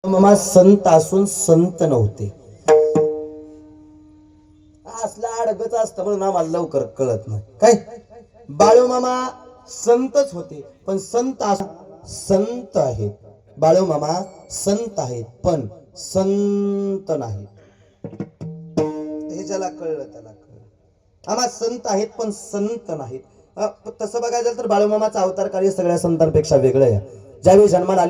मामा संत असून संत नव्हते. असला अडगच असतं म्हणून आम्हाला लवकर कळत नाही. काय बाळूमामा संतच होते पण संत आहेत. बाळूमामा संत आहेत पण संत नाही. हे ज्याला कळलं त्याला कळलं. आम्हा संत आहेत पण संत नाहीत. तसं बघायला झालं तर बाळूमामाचं अवतार कार्य सगळ्या संतांपेक्षा वेगळं आहे. ज्यावेळी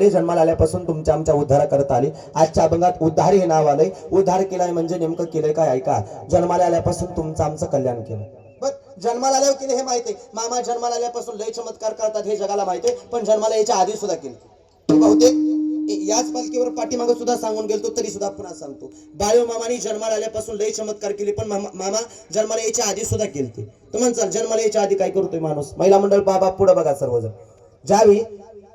जन्माला आल्यापासून तुमच्या आमच्या उद्धार करता आले. आजच्या अभंगात उद्धार हे नाव आलंय. उद्धार केलाय म्हणजे नेमकं केलंय काय ऐका. जन्माला आल्यापासून तुमचं आमचं कल्याण केलं. बरं जन्माला आल्यावर केले हे माहिती आहे. मामा जन्माला आल्यापासून लय चमत्कार करतात हे जगाला माहिती आहे. पण जन्माला याच्या आधी सुद्धा केले. बहुतेक याच पालखीवर पाठीमागे सुद्धा सांगून गेलतो तरी सुद्धा पुन्हा सांगतो. बाळूमामानी जन्माला आल्यापासून लय चमत्कार केले पण मामा जन्माला याच्या आधी सुद्धा केलते. तर म्हणचाल जन्माला याच्या आधी काय करतोय माणूस. महिला मंडळ बाबा पुढे बघा सर्वजण. ज्यावेळी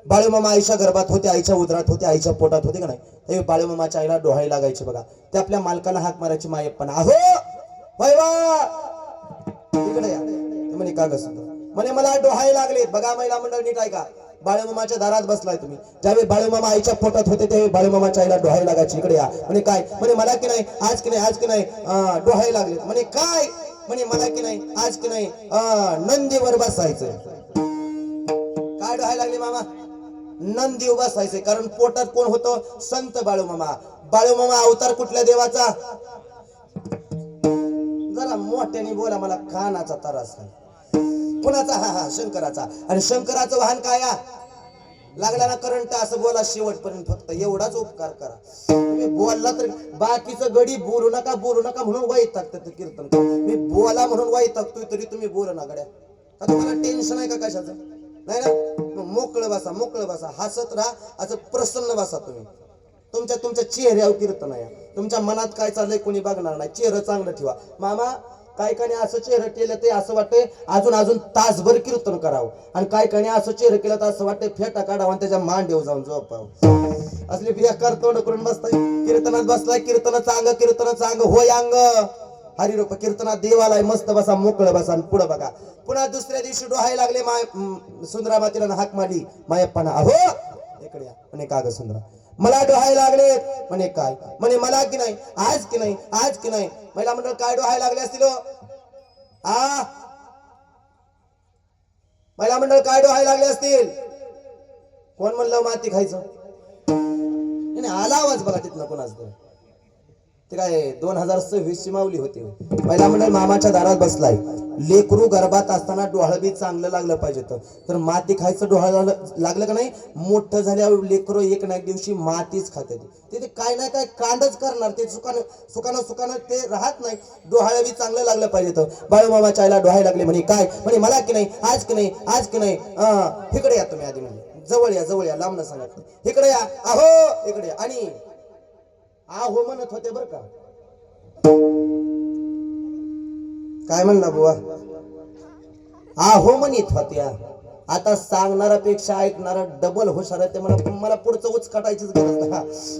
बाळूमामा आईच्या गर्भात होते, आईच्या उदरात होते, आईच्या पोटात होते का नाही, त्यावेळी बाळूमामाच्या आईला डोहाळे लागायचे बघा. ते आपल्या मालकाला हाक मारायची मायप्पा अहो वैवा इकडे या म्हणे का ग म्हणे मला डोहाळे लागलेत. बघा महिला मंडळ नीट ऐका. बाळूमामाच्या दारात बसलाय तुम्ही. ज्यावेळी बाळूमामा आईच्या पोटात होते त्यावेळी बाळूमामाच्या आईला डोहाळे लागायचे. इकडे या म्हणे काय म्हणे मला की नाही आज की नाही डोहाळे लागलेत. म्हणे काय म्हणे मला की नाही आज की नाही नंदीवर बसायचं. काय डोहाळे लागले मामा नंदी उभा असायचे. कारण पोटात कोण होतं संत बाळूमामा. बाळूमामा अवतार कुठल्या देवाचा. जरा मोठ्याने बोला मला कानाचा त्रास आहे. कुणाचा हा शंकराचा. आणि शंकराचं वाहन काय लागला ना करंट असं बोला शेवटपर्यंत. फक्त एवढाच उपकार करा. तुम्ही बोलला तर बाकीचं गडी बोलू नका म्हणून वाईट टाकतात कीर्तन. मी बोला म्हणून वाईट टाकतोय तरी तुम्ही बोल ना गड्या. का तुम्हाला टेन्शन आहे का कशाचं नाही ना. मोकळं बसा हसत राहा. असं प्रसन्न बसा तुम्ही. तुमच्या चेहऱ्यावर कीर्तन आहे. तुमच्या मनात काय चाललंय कोणी बघणार नाही. चेहरा चांगलं ठेवा. मामा काय काने असं चेहरा केलं ते असं वाटतंय अजून तासभर कीर्तन करावं. आणि काय काने असं चेहरा केलं तर असं वाटतंय फेटा काढावा आणि त्याच्या मांडीवर जाऊन झोपावं. असली बेकार तोंड करून बसताय. कीर्तनात बसलाय कीर्तनाचं अंग होय अंग हरिरूप कीर्तनात देवाला मस्त बसा मोकळं बसा. पुढे बघा. पुन्हा दुसऱ्या दिवशी डोहाळे लागले. सुंदरा मातीला हाक मारली मायप्पाना अहो इकडे या म्हणे का ग सुंदरा मला डोहाळे लागले. म्हणे काय म्हणे मला की नाही आज की नाही महिला मंडळ काय डोहाळे लागले असतील महिला मंडळ काय डोहाळे लागले असतील. कोण म्हणलं माती खायचं. आला आवाज बघा तिथनं कोणाच ते काय 2026 ची माऊली होती. महिला मंडळ मामाच्या दारात बसलाय. लेकरू गर्भात असताना डोहाळ बी चांगलं लागलं पाहिजे. तर माती खायचं डोहाळ लागलं का नाही मोठं झाल्यावर लेकरू एक ना एक दिवशी मातीच खाते. ते काय नाही काय कांडच करणार. ते सुकानं ते राहत नाही. डोहाळ बी चांगलं लागलं पाहिजे. बाळूमामाच्या आईला डोहाळे लागले. म्हणे काय म्हणे मला की नाही आज की नाही इकडे या तुम्ही आधी. म्हणजे जवळ या लांब न सांगा. इकडे या अहो इकडे या. आणि आहो म्हणत होते बर का. काय म्हणला बुवा आहो म्हणत होत्या. आता सांगणाऱ्यापेक्षा ऐकणारा डबल हुशार आहे. ते मला पुढचं उच काटायचीच गरज नाही.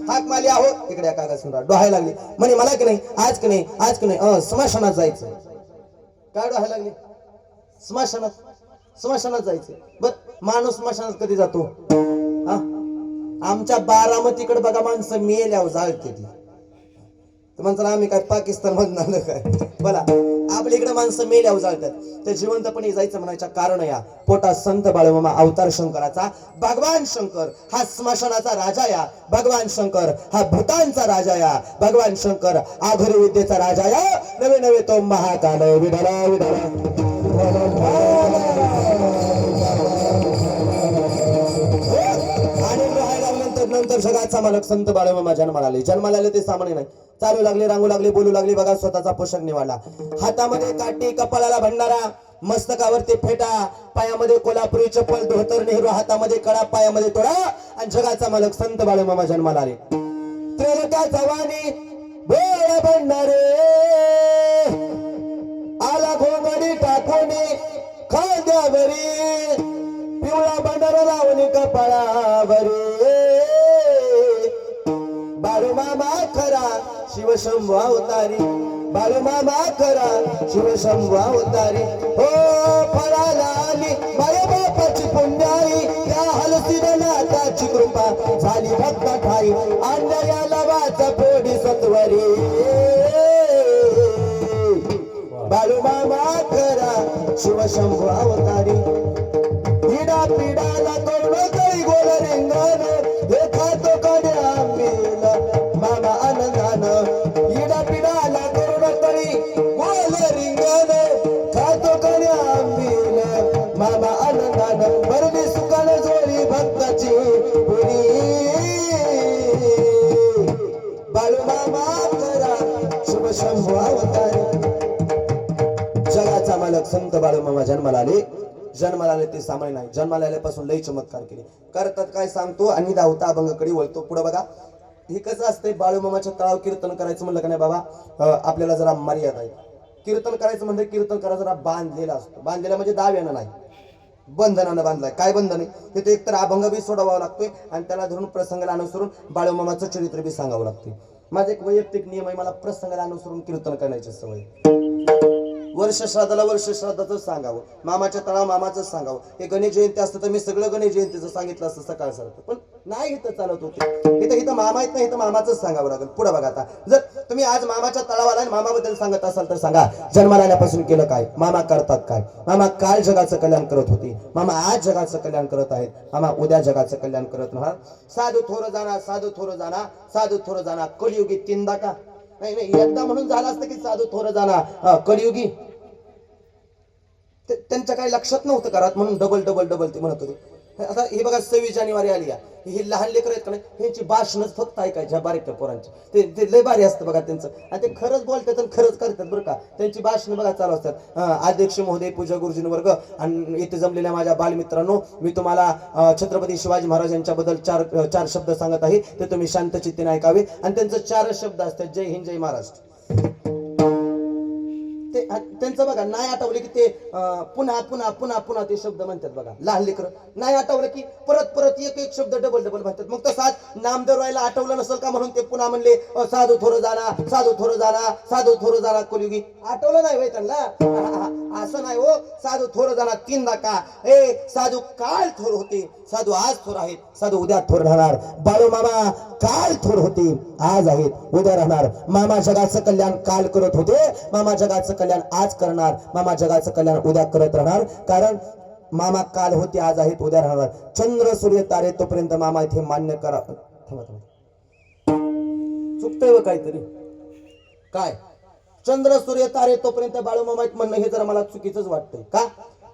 हाक मारली आहो इकडे या काका सुंदरा डोहाळे लागले. म्हणे मला की नाही आज की नाही स्मशानात जायचं. काय डोहाळे लागले स्मशानात जायचं. बर माणूस स्मशानात कधी जातो. आमच्या बारामतीकडे बघा माणसं मेल्यावर जाळते ती. म्हणतात आम्ही काय पाकिस्तान मधून आलं काय. बोला आपल्या इकडे माणसं मेल्यावर जाळतात. ते जिवंतपणे जायचं म्हणायचं कारण या पोटात संत बाळूमामा अवतार शंकराचा. भगवान शंकर हा स्मशानाचा राजा या. भगवान शंकर हा भूतांचा राजा या. भगवान शंकर आघरी विद्येचा राजा या. नवे तो महाकाल विढला नंतर जगाचा मालक संत बाळूमामा जन्माला आले. ते सामान्य नाही. चालू लागले रांगू लागले बोलू लागले. बघा स्वतःचा पोशाख निवडला. हातामध्ये काठी कपाळाला भंडारा मस्तकावरती फेटा पायामध्ये कोल्हापुरी चप्पल धोतर नेहरू हातामध्ये कडा पायामध्ये तोडा. आणि जगाचा मालक संत बाळूमामा जन्माला आले. त्रिलोक्याचा वाणी बोळ भंडारे आला घोंगडी टाकून खांद्यावरी पिवळा भंडारा लावणी कपाळावरी. बाळूमामा खरा शिवशंभू अवतारी. बाळूमामा खरा शिवशंभू अवतारी. हो फळाला आली माय बापाची पुण्याई. त्या सिद्धनाथाची कृपा झाली भक्त ठाई अन्यायाला वाचा पोडी सत्वरी बाळूमामा खरा शिवशंभू अवतारी पिढा पिढाला करुण कळी गोल रिंगण हे खातो कड्या आंबेल मामा आनंदान इडा पिढाला करुण कळी गोल रिंगण खातो कड्या आंबेल मामा आनंदान भरली सुखान जोडी भक्ताची पुरी बाळूमामा करा शिवशंभू अवतारी जगाचा मालक संत बाळूमामा जन्माला आले ते सामान्य नाही. जन्माला आल्यापासून लई चमत्कार केले करतात. काय सांगतो आणि धावता अभंगाकडे वळतो. पुढे बघा हे कसं असतंय. बाळूमामाच्या तळाव कीर्तन करायचं म्हणलं का नाही बाबा आपल्याला जरा मर्यादा आहे. कीर्तन करायचं म्हणजे कीर्तन करा जरा बांधलेला असतो. बांधलेला म्हणजे दाव्यानं नाही, बंधनानं बांधलाय. काय बंधन आहे तिथे एकतर अभंग बी सोडवावा लागतोय आणि त्याला धरून प्रसंगाला अनुसरून बाळूमामाचं चरित्र बी सांगावं लागते. माझा एक वैयक्तिक नियम आहे, मला प्रसंगाला अनुसरून कीर्तन करण्याची सवय. वर्ष श्राद्धाचं सांगावं, मामाच्या तळा मामाचं सांगावं. हे गणेश जयंती असतं तर मी सगळं गणेश जयंतीचं सांगितलं असतं सकाळ सारखं, पण नाही इथं चालत होते. इथं मामा येत नाही, इथं मामाचंच सांगावं लागेल. पुढे बघा आता जर तुम्ही आज मामाच्या तळावाला आणि मामाबद्दल सांगत असाल तर सांगा जन्माला आल्यापासून केलं काय, मामा करतात काय. मामा काल जगाचं कल्याण करत होते, मामा आज जगाचं कल्याण करत आहेत, मामा उद्या जगाचं कल्याण करत राहणार. साधू थोर जाणार, साधू थोर जाणार, साधू थोर जाणार. कलियुगी तीनदा का नाही नाही एकदा म्हणून झालं असतं की साधू थोर जाणार कलियुगी. त्यांच्या काही लक्षात नव्हतं घरात म्हणून डबल डबल डबल ते म्हणत होते. आता हे बघा 26 जानेवारी आली आहे, हे लहान लेकर आहेत का नाही ह्यांची भाषणच फक्त ऐकायच्या बारीक पोरांची. ते लय भारी असतं बघा त्यांचं आणि ते खरंच बोलतात आणि खरंच करतात बरं का. त्यांची भाषणं बघा चालू असतात. अध्यक्ष महोदय, पूजा गुरुजीन वर्ग आणि इथे जमलेल्या माझ्या बालमित्रांनो, मी तुम्हाला छत्रपती शिवाजी महाराज यांच्याबद्दल चार शब्द सांगत आहे, ते तुम्ही शांतचित्तेने ऐकावे. आणि त्यांचं 4 शब्द असतात, जय हिंद जय महाराष्ट्र. त्यांचं बघा नाही आठवलं की ते पुन्हा पुन्हा पुन्हा पुन्हा ते शब्द म्हणतात बघा. लहान लेकर नाही आठवलं की परत परत एक शब्द डबल डबल म्हणतात. मग तसाच नामदेव रायला आठवलं नसेल का म्हणून ते पुन्हा म्हणले साधू थोर जाना, साधू थोर जाना, साधू थोर जाना कलियुगी. आठवलं नाही त्यांना. असं नाही हो, साधू थोर जाना 3दा का. हे साधू काल थोर होते, साधू आज थोर आहेत, साधू उद्या थोर राहणार. बाळूमामा काल थोर होते, आज आहेत, उद्या राहणार. मामा जगाचं कल्याण काल करत होते, मामा जगाचं कल्याण आज करणार, मामा जगाचं कल्याण उद्या करत राहणार. कारण मामा काल होते, आज आहेत, उद्या राहणार. चंद्र सूर्य तारे तोपर्यंत मामा इथे मान्य करा. चुकतंय व काहीतरी काय. चंद्र सूर्य तारे तोपर्यंत बाळूमामा म्हणणं हे जरा मला चुकीचंच वाटतंय का.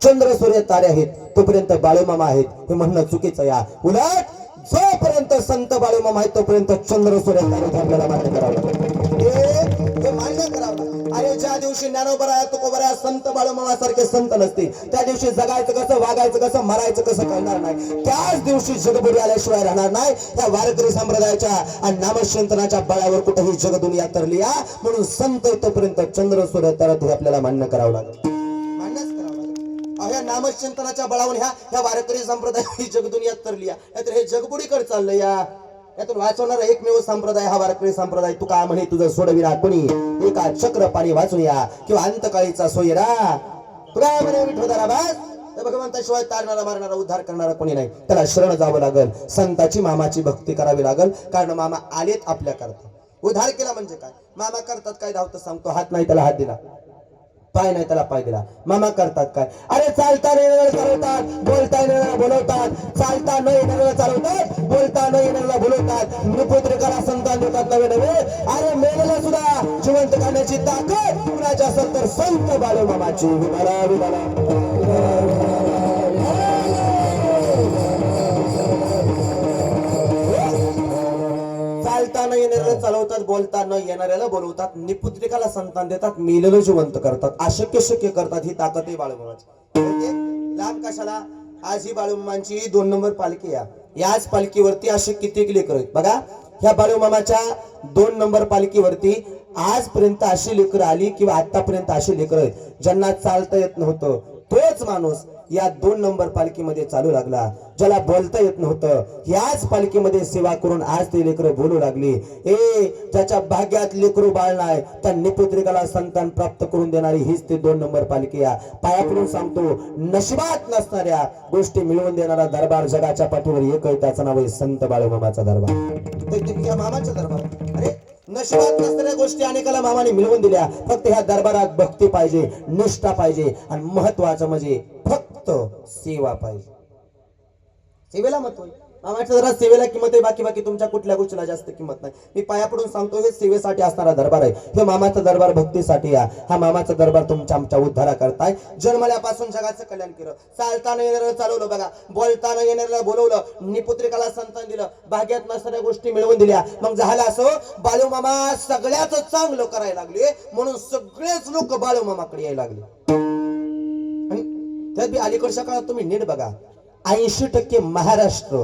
चंद्र सूर्य तारे आहेत तोपर्यंत बाळूमामा आहेत हे म्हणणं चुकीचं. या उलट जोपर्यंत संत बाळूमामा आहेत तोपर्यंत चंद्र सूर्य तारे आपल्याला मान्य करावं लागतं, मान्य करावं. अरे ज्या दिवशी ज्ञानोबराया तुकोबराया संत बाळूमामा सारखे संत नसते त्या दिवशी जगायचं कसं, वागायचं कसं, मरायचं कसं कळणार नाही. त्याच दिवशी जगबुडी आल्याशिवाय राहणार नाही. त्या वारकरी संप्रदायाच्या आणि नामचिंतनाच्या बळावर कुठेही जगदुनिया तरली या. म्हणून संत तोपर्यंत चंद्र सूर्य तारे हे आपल्याला मान्य करावं लागेल, मान्यच करावं लागेल. ह्या नामचिंतनाच्या बळावर ह्या वारकरी संप्रदाय जगदुनिया तरली तर हे जगबुडीकडे चाललं. यातून वाचवणारा एकमेव संप्रदाय हा वारकरी संप्रदाय. तू का म्हणे तुझं सोडविरा कोणी, एका चक्र पाणी वाचून या किंवा अंतकाळीचा सोयरा. तुला म्हणे विठोदारा बास भगवंताशिवाय तारणारा मारणारा उद्धार करणारा कोणी नाही. त्याला शरण जावं लागल, संताची मामाची भक्ती करावी लागल. कारण मामा आलेत आपल्या करता. उद्धार केला म्हणजे काय, मामा करतात काय धावतं सांगतो. हात नाही त्याला हात दिला, पाय नाही त्याला पाय दिला. मामा करतात काय, अरे चालता न येणाऱ्याला चालवतात, बोलता येणाऱ्याला बोलवतात. चालता न येणाऱ्याला चालवतात, बोलता न येणाऱ्याला बोलवतात. निपुत्रिकाला संतान देतात नवे नवे. अरे मेलेला सुद्धा जिवंत करण्याची ताकद कुणाची असेल तर संत बाळूमामाची. विभाला विभाला चालता न येणाऱ्याला चालवतात, बोलता न येणाऱ्याला बोलवतात. निपुत्रिकाला संतान देतात, मेलेलं जिवंत करतात, अशक्य शक्य करतात. ही ताकद आहे बाळूमामाची. लांब कशाला, आज ही बाळूमामांची 2 नंबर पालखी या. याच पालखीवरती असे कित्येक लेकर आहेत बघा. ह्या बाळूमामाच्या 2 नंबर पालखीवरती आजपर्यंत अशी लेकर आली किंवा आतापर्यंत अशी लेकर आहेत ज्यांना चालता येत नव्हतं. तोच माणूस या 2 नंबर पालखीमध्ये चालू लागला. ज्याला बोलता येत नव्हतं याच पालखीमध्ये सेवा करून आज ते लेकरं बोलू लागली. ज्याच्या भाग्यात लेकरू बाळ नाही त्या निपुत्रिकाला संतान प्राप्त करून देणारी हीच ते 2 नंबर पालखी आहे. पाया पडून सांगतो, नशिबात नसणाऱ्या गोष्टी मिळवून देणारा दरबार जगाच्या पाठीवर एक आहे, त्याचं नाव आहे संत बाळूमामाचा दरबार. ते मामाचा दरबार. अरे नशिबात नसणाऱ्या गोष्टी अनेकाला मामाने मिळवून दिल्या. फक्त ह्या दरबारात भक्ती पाहिजे, निष्ठा पाहिजे आणि महत्वाचं म्हणजे फक्त सेवा पाहिजे. सेवेला महत्व आहे. मामाच्या दरबारात सेवेला किंमत आहे, बाकी तुमच्या कुठल्या गोष्टीला जास्त किंमत नाही. मी पाया पडून सांगतो, हे सेवेसाठी असणारा दरबार आहे. हे मामाचा दरबार भक्तीसाठी आहे. हा मामाचा दरबार तुमच्या आमच्या उद्धारा करताय. जन्मल्यापासून जगाचं कल्याण केलं. चालताना येणाऱ्याला चालवलं बघा, बोलताना येणाऱ्याला बोलवलं, निपुत्रिकाला संतान दिलं, भाग्यात नसणाऱ्या गोष्टी मिळवून दिल्या. मग झालं असं, बाळूमामा सगळ्याच चांगलं करायला लागले म्हणून सगळेच लोक बाळूमामाकडे यायला लागले. आणि त्यात अलीकडच्या काळात तुम्ही नीट बघा, 80% महाराष्ट्र